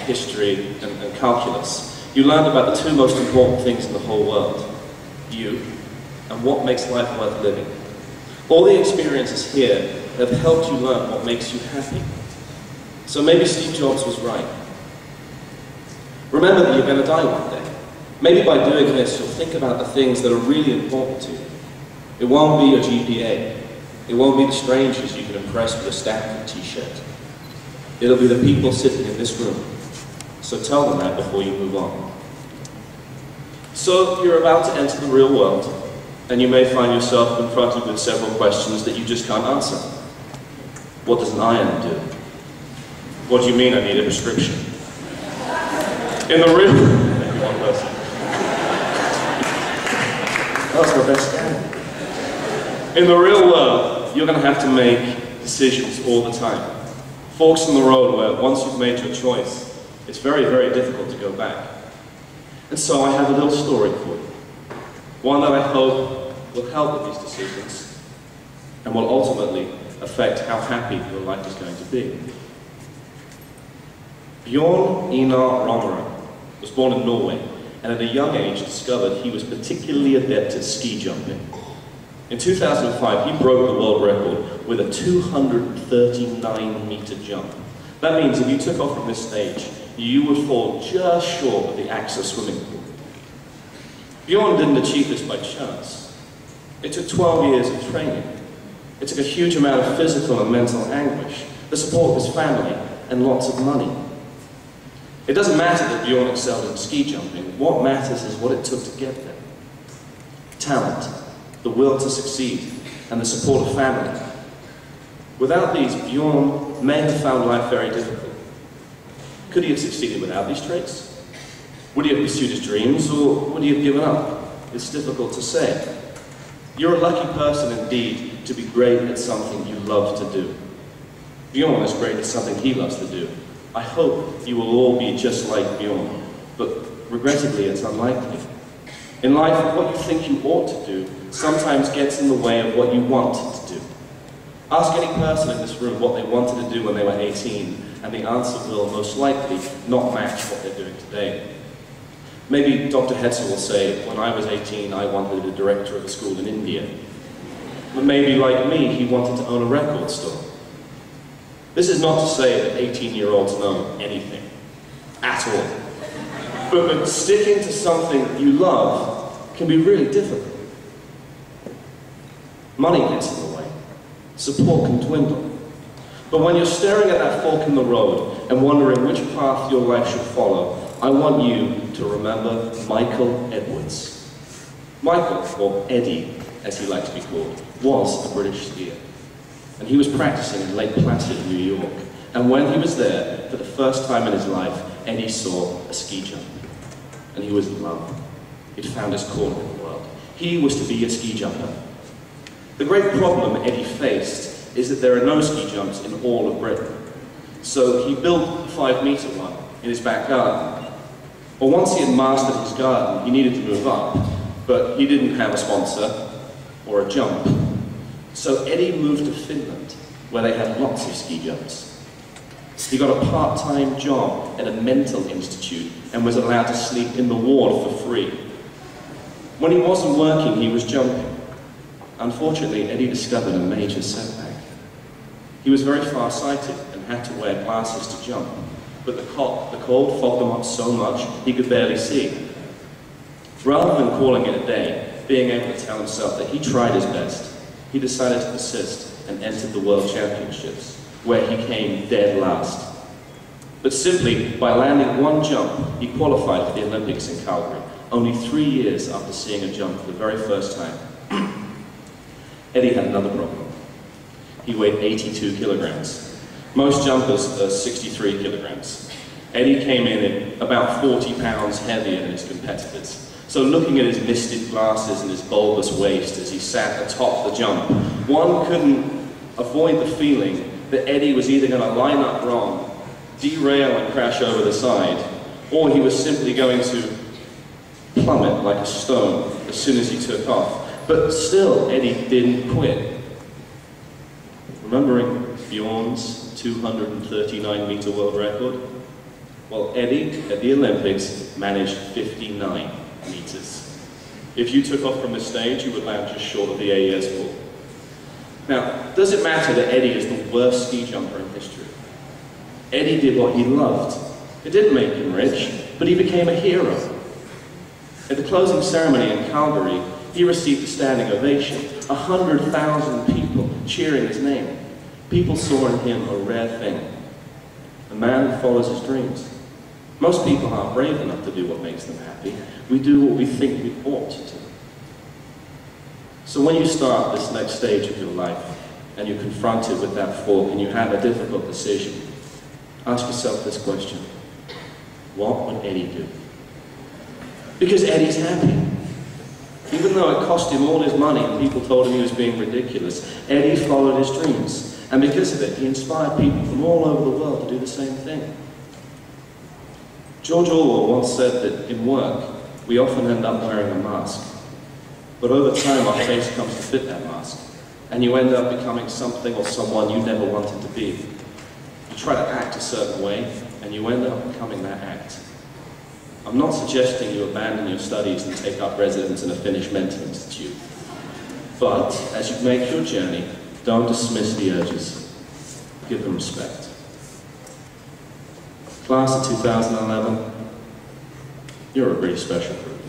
history, and calculus, you learned about the two most important things in the whole world: you, and what makes life worth living. All the experiences here have helped you learn what makes you happy. So maybe Steve Jobs was right. Remember that you're going to die one day. Maybe by doing this, you'll think about the things that are really important to you. It won't be your GPA. It won't be the strangers you can impress with a Stanford t-shirt. It'll be the people sitting in this room. So tell them that before you move on. So you're about to enter the real world, and you may find yourself confronted with several questions that you just can't answer. What does an iron do? What do you mean I need a prescription? In the real... Maybe one person. That's my best guy. In the real world, you're going to have to make decisions all the time. Forks in the road where once you've made your choice, it's very, very difficult to go back. And so I have a little story for you. One that I hope will help with these decisions and will ultimately affect how happy your life is going to be. Bjorn Einar Romerer was born in Norway, and at a young age discovered he was particularly adept at ski jumping. In 2005, he broke the world record with a 239-meter jump. That means if you took off from this stage, you would fall just short of the AXA swimming pool. Bjorn didn't achieve this by chance. It took 12 years of training. It took a huge amount of physical and mental anguish, the support of his family, and lots of money. It doesn't matter that Bjorn excelled in ski jumping. What matters is what it took to get there. Talent, the will to succeed, and the support of family. Without these, Bjorn may have found life very difficult. Could he have succeeded without these traits? Would he have pursued his dreams, or would he have given up? It's difficult to say. You're a lucky person indeed to be great at something you love to do. Bjorn is great at something he loves to do. I hope you will all be just like Bjorn, but regrettably it's unlikely. In life, what you think you ought to do sometimes gets in the way of what you want to do. Ask any person in this room what they wanted to do when they were 18, and the answer will most likely not match what they're doing today. Maybe Dr. Hetzel will say, when I was 18, I wanted to be the director of a school in India. But maybe, like me, he wanted to own a record store. This is not to say that 18-year-olds know anything, at all. But sticking to something you love can be really difficult. Money gets in the way. Support can dwindle. But when you're staring at that fork in the road and wondering which path your life should follow, I want you to remember Michael Edwards. Michael, or Eddie, as he likes to be called, was a British skier. And he was practicing in Lake Placid, New York. And when he was there, for the first time in his life, Eddie saw a ski jump. And he was in love. He'd found his calling in the world. He was to be a ski jumper. The great problem Eddie faced is that there are no ski jumps in all of Britain. So he built a 5-meter one in his back garden. Well, once he had mastered his garden, he needed to move up, but he didn't have a sponsor or a jump. So Eddie moved to Finland, where they had lots of ski jumps. He got a part-time job at a mental institute and was allowed to sleep in the ward for free. When he wasn't working, he was jumping. Unfortunately, Eddie discovered a major setback. He was very far-sighted and had to wear glasses to jump, but the cold fogged him up so much he could barely see. Rather than calling it a day, being able to tell himself that he tried his best, he decided to persist and entered the World Championships, where he came dead last. But simply by landing one jump, he qualified for the Olympics in Calgary, only 3 years after seeing a jump for the very first time. Eddie had another problem. He weighed 82 kilograms. Most jumpers are 63 kilograms. Eddie came in at about 40 pounds heavier than his competitors. So looking at his misted glasses and his bulbous waist as he sat atop the jump, one couldn't avoid the feeling that Eddie was either going to line up wrong, derail and crash over the side, or he was simply going to plummet like a stone as soon as he took off. But still, Eddie didn't quit. Remembering Bjorn's 239-meter world record? Well, Eddie, at the Olympics, managed 59 meters. If you took off from the stage, you would land just short of the AES pool. Now, does it matter that Eddie is the worst ski jumper in history? Eddie did what he loved. It didn't make him rich, but he became a hero. At the closing ceremony in Calgary, he received a standing ovation. 100,000 people cheering his name. People saw in him a rare thing. A man who follows his dreams. Most people aren't brave enough to do what makes them happy. We do what we think we ought to. So when you start this next stage of your life, and you're confronted with that fork, and you have a difficult decision, ask yourself this question: what would Eddie do? Because Eddie's happy. Even though it cost him all his money and people told him he was being ridiculous, Eddie followed his dreams. And because of it, he inspired people from all over the world to do the same thing. George Orwell once said that in work, we often end up wearing a mask. But over time, our face comes to fit that mask. And you end up becoming something or someone you never wanted to be. You try to act a certain way, and you end up becoming that act. I'm not suggesting you abandon your studies and take up residence in a Finnish mental institute. But, as you make your journey, don't dismiss the urges. Give them respect. Class of 2011, you're a really special group.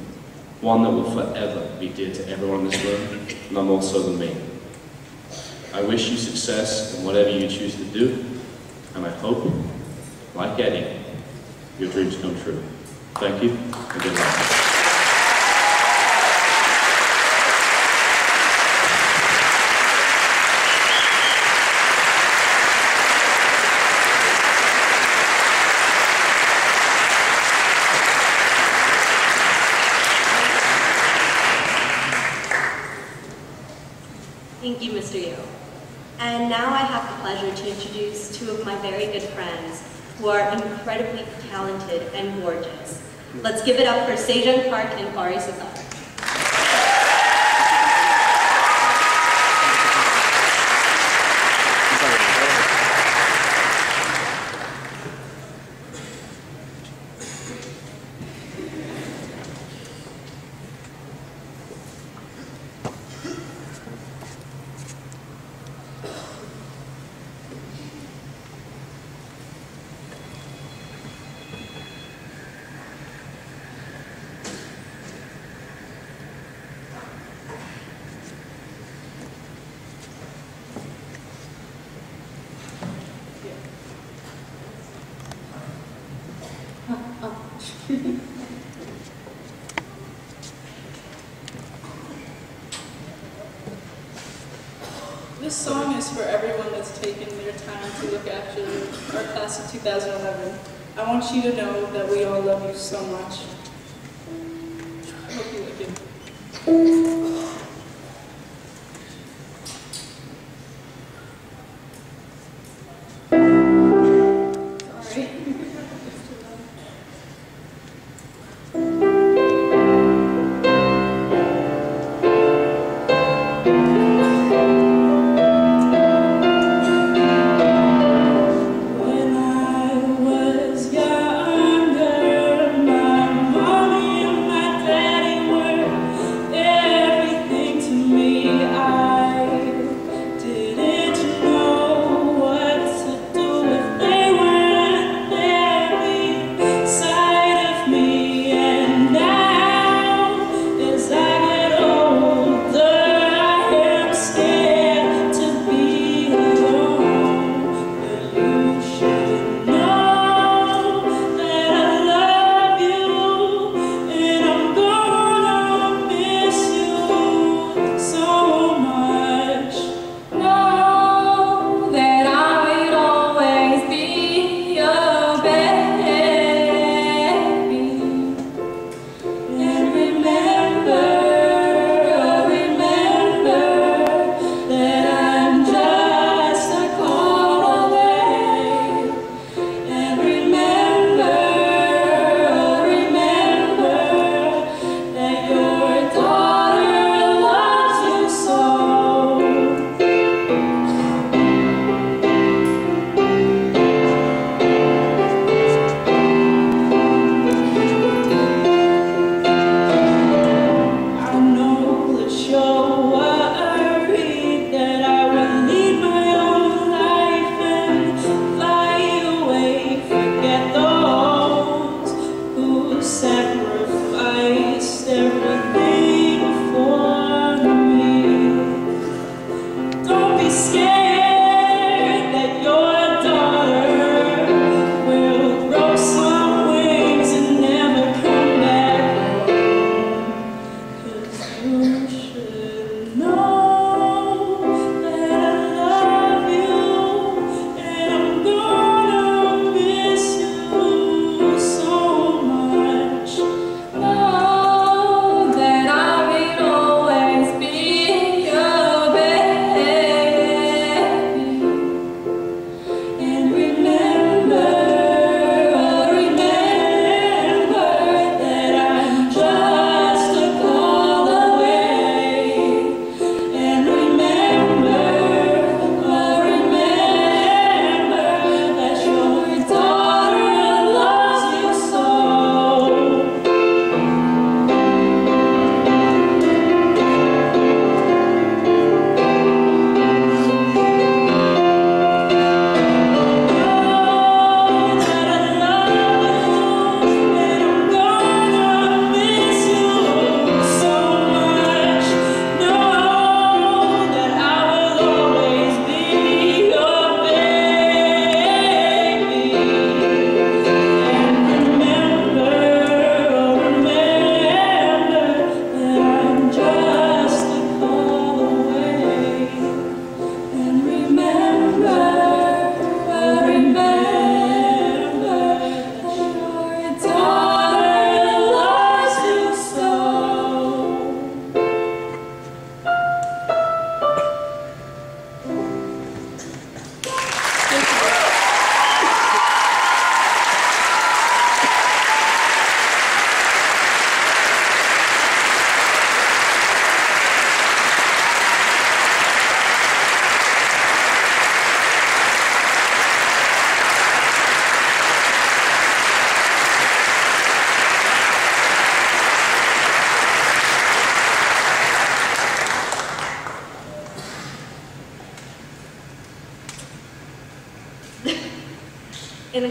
One that will forever be dear to everyone in this room, none more so than me. I wish you success in whatever you choose to do, and I hope, like Eddie, your dreams come true. Thank you, and good luck. Thank you, Mr. Yo. And now I have the pleasure to introduce two of my very good friends who are incredibly talented and gorgeous. Let's give it up for Sejong Park and Pari Sasar. This song is for everyone that's taken their time to look after our class of 2011. I want you to know that we all love you so much. I hope you like it. Everything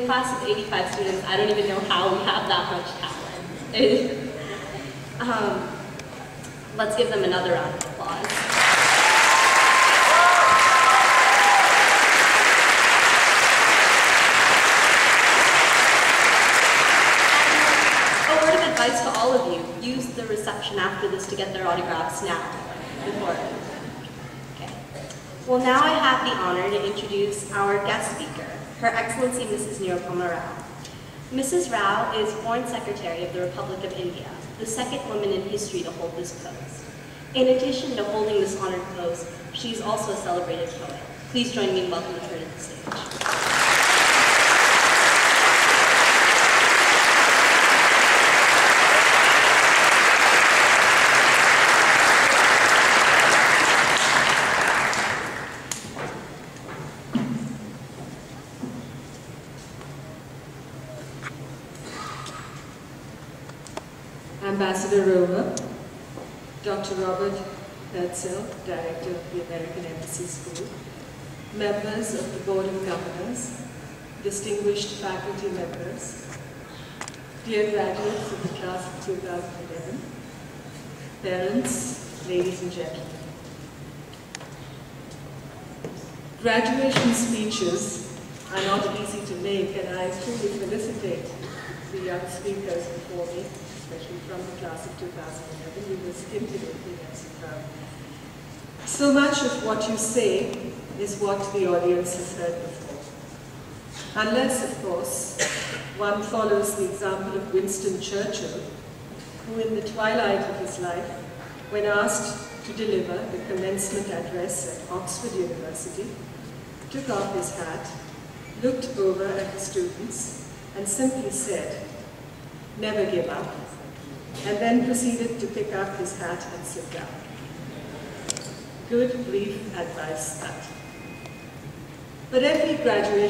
class of 85 students, I don't even know how we have that much talent. Let's give them another round of applause. And a word of advice to all of you, use the reception after this to get their autographs now. Okay. Well, now I have the honor to introduce our guest speaker, Her Excellency Mrs. Nirupama Rao. Mrs. Rao is Foreign Secretary of the Republic of India, the second woman in history to hold this post. In addition to holding this honored post, she is also a celebrated poet. Please join me in welcoming her to the stage. Ambassador Rover, Dr. Robert Hertzell, Director of the American Embassy School, members of the Board of Governors, distinguished faculty members, dear graduates of the class of 2011, parents, ladies and gentlemen. Graduation speeches are not easy to make, and I truly felicitate the young speakers before me, especially from the class of 2011. You were intimidating as you come. So much of what you say is what the audience has heard before. Unless, of course, one follows the example of Winston Churchill, who in the twilight of his life, when asked to deliver the commencement address at Oxford University, took off his hat, looked over at the students, and simply said, "Never give up," and then proceeded to pick up his hat and sit down. Good, brief advice that. But every graduation